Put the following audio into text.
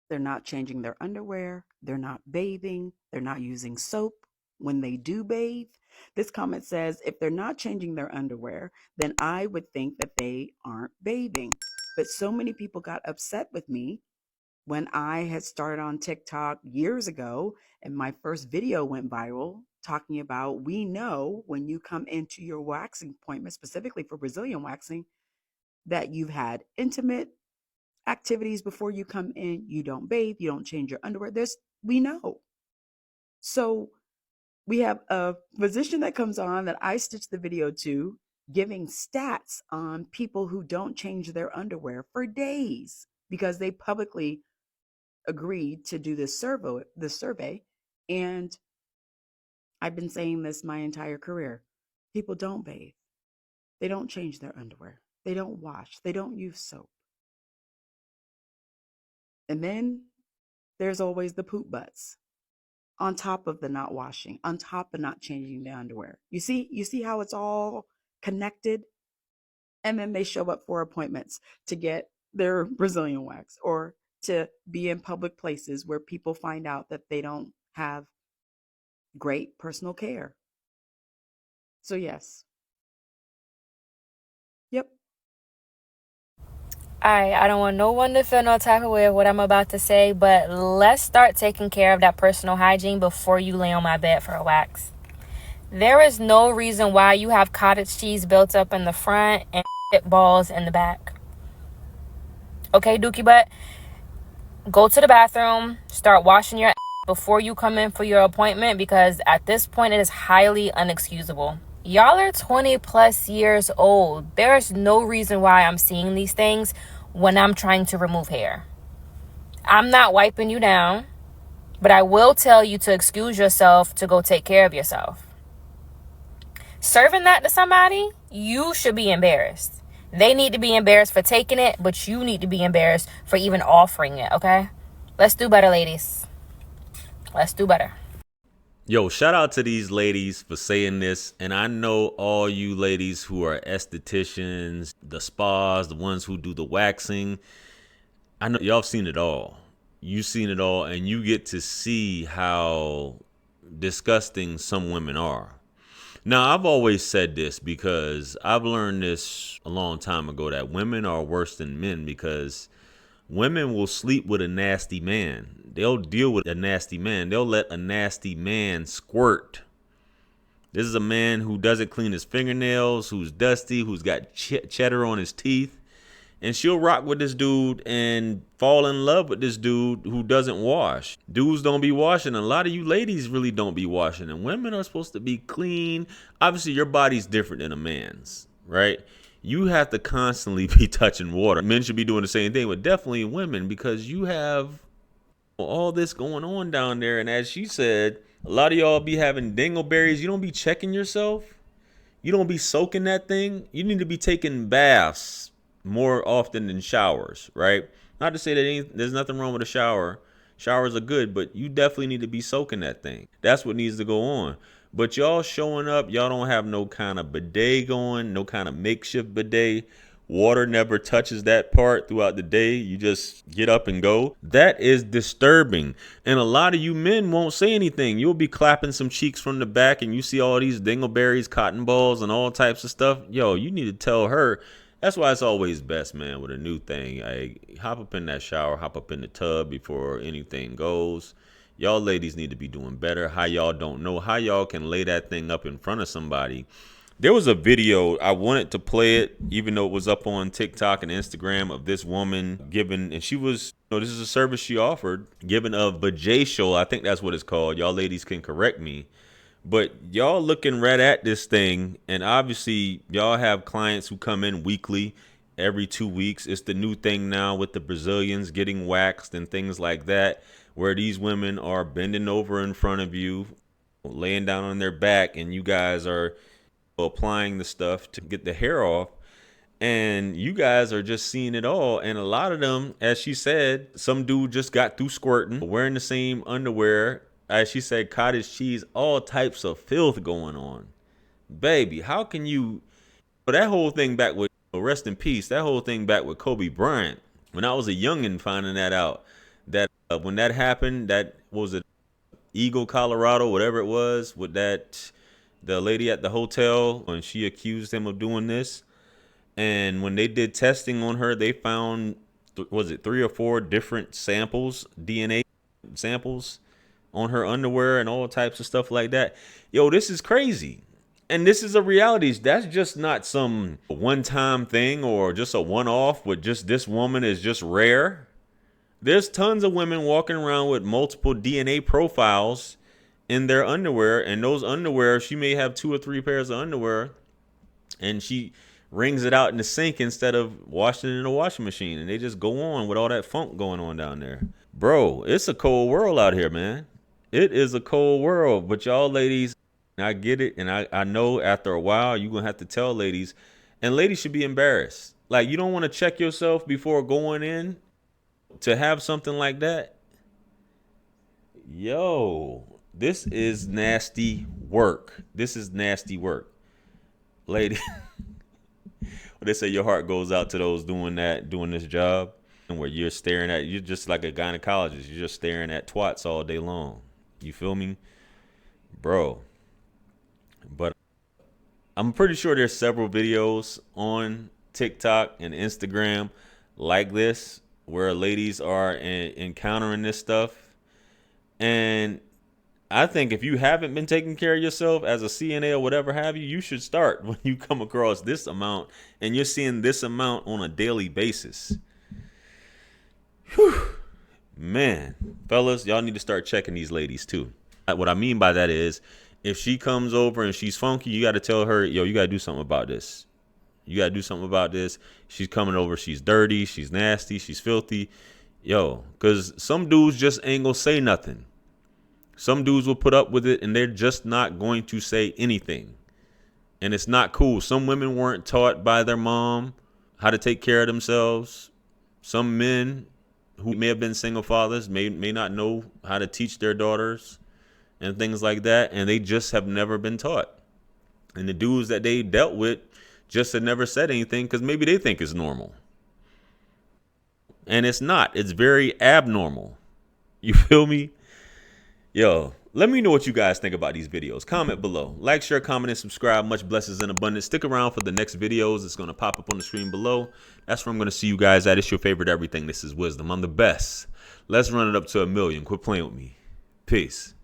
They're not changing their underwear. They're not bathing. They're not using soap when they do bathe. This comment says if they're not changing their underwear, then I would think that they aren't bathing. But so many people got upset with me when I had started on TikTok years ago and my first video went viral talking about we know when you come into your waxing appointment, specifically for Brazilian waxing, that you've had intimate activities before you come in, you don't bathe, you don't change your underwear. We know. So we have a physician that comes on that I stitched the video to giving stats on people who don't change their underwear for days because they publicly agreed to do this survey. And I've been saying this my entire career. People don't bathe. They don't change their underwear. They don't wash. They don't use soap. And then there's always the poop butts on top of the not washing, on top of not changing the underwear. You see how it's all connected? And then they show up for appointments to get their Brazilian wax or to be in public places where people find out that they don't have great personal care. So yes. Yep. Alright, I don't want no one to feel no type of way of what I'm about to say, but let's start taking care of that personal hygiene before you lay on my bed for a wax. There is no reason why you have cottage cheese built up in the front and balls in the back. Okay, Dookie Butt? Go to the bathroom, start washing your before you come in for your appointment, because at this point it is highly unexcusable. Y'all are 20 plus years old. There's no reason why I'm seeing these things when I'm trying to remove hair. I'm not wiping you down, but I will tell you to excuse yourself to go take care of yourself. Serving that to somebody, you should be embarrassed. They need to be embarrassed for taking it, but you need to be embarrassed for even offering it, okay? Let's do better, ladies. Let's do better. Yo, shout out to these ladies for saying this. And I know all you ladies who are estheticians, the spas, the ones who do the waxing. I know y'all have seen it all. You've seen it all, and you get to see how disgusting some women are. Now, I've always said this because I've learned this a long time ago that women are worse than men because women will sleep with a nasty man. They'll deal with a nasty man. They'll let a nasty man squirt. This is a man who doesn't clean his fingernails, who's dusty, who's got cheddar on his teeth. And she'll rock with this dude and fall in love with this dude who doesn't wash. Dudes don't be washing. A lot of you ladies really don't be washing. And women are supposed to be clean. Obviously, your body's different than a man's, right? You have to constantly be touching water. Men should be doing the same thing, but definitely women, because you have all this going on down there. And as she said, a lot of y'all be having dingleberries. You don't be checking yourself. You don't be soaking that thing. You need to be taking baths more often than showers, right? Not to say that there's nothing wrong with a shower. Showers are good, but you definitely need to be soaking that thing. That's what needs to go on. But y'all showing up, y'all don't have no kind of bidet going, no kind of makeshift bidet. Water never touches that part throughout the day. You just get up and go. That is disturbing. And a lot of you men won't say anything. You'll be clapping some cheeks from the back and you see all these dingleberries, cotton balls, and all types of stuff. Yo, you need to tell her. That's why it's always best, man, with a new thing. Hop up in that shower, hop up in the tub before anything goes. Y'all ladies need to be doing better. How y'all don't know how y'all can lay that thing up in front of somebody. There was a video, I wanted to play it, even though it was up on TikTok and Instagram, of this woman giving, and she was, this is a service she offered, giving a vajacial, I think that's what it's called. Y'all ladies can correct me. But y'all looking right at this thing, and obviously y'all have clients who come in weekly, every 2 weeks. It's the new thing now with the Brazilians getting waxed and things like that, where these women are bending over in front of you, laying down on their back, and you guys are applying the stuff to get the hair off. And you guys are just seeing it all. And a lot of them, as she said, some dude just got through squirting, wearing the same underwear. As she said, cottage cheese, all types of filth going on. Baby, how can you... But that whole thing back with, rest in peace, that whole thing back with Kobe Bryant, when I was a youngin' finding that out, that When that happened, that what was it, Eagle, Colorado, whatever it was, with that the lady at the hotel when she accused him of doing this. And when they did testing on her, they found was it 3 or 4 different samples, DNA samples on her underwear and all types of stuff like that. Yo, this is crazy. And this is a reality. That's just not some one-time thing or just a one-off with just this woman is just rare. There's tons of women walking around with multiple DNA profiles in their underwear, and those underwear, she may have 2 or 3 pairs of underwear, and she wrings it out in the sink instead of washing it in a washing machine, and they just go on with all that funk going on down there. Bro, it's a cold world out here, man. It is a cold world, but y'all ladies, I get it, and I know after a while you're gonna have to tell ladies, and ladies should be embarrassed. Like, you don't want to check yourself before going in to have something like that. Yo, this is nasty work. This is nasty work, lady. They say your heart goes out to those doing this job, and where you're just like a gynecologist. You're just staring at twats all day long. You feel me, bro? But I'm pretty sure there's several videos on TikTok and Instagram like this where ladies are encountering this stuff. And I think if you haven't been taking care of yourself as a CNA or whatever have you, you should start when you come across this amount and you're seeing this amount on a daily basis. Whew. Man, fellas, y'all need to start checking these ladies too. What I mean by that is, if she comes over and she's funky, you got to tell her, yo, you got to do something about this. You got to do something about this. She's coming over. She's dirty. She's nasty. She's filthy. Yo, because some dudes just ain't going to say nothing. Some dudes will put up with it and they're just not going to say anything. And it's not cool. Some women weren't taught by their mom how to take care of themselves. Some men who may have been single fathers may not know how to teach their daughters and things like that. And they just have never been taught. And the dudes that they dealt with just had never said anything because maybe they think it's normal. And it's not. It's very abnormal. You feel me? Yo, let me know what you guys think about these videos. Comment below. Like, share, comment, and subscribe. Much blessings and abundance. Stick around for the next videos. It's going to pop up on the screen below. That's where I'm going to see you guys at. It's your favorite everything. This is Wisdom. I'm the best. Let's run it up to 1 million. Quit playing with me. Peace.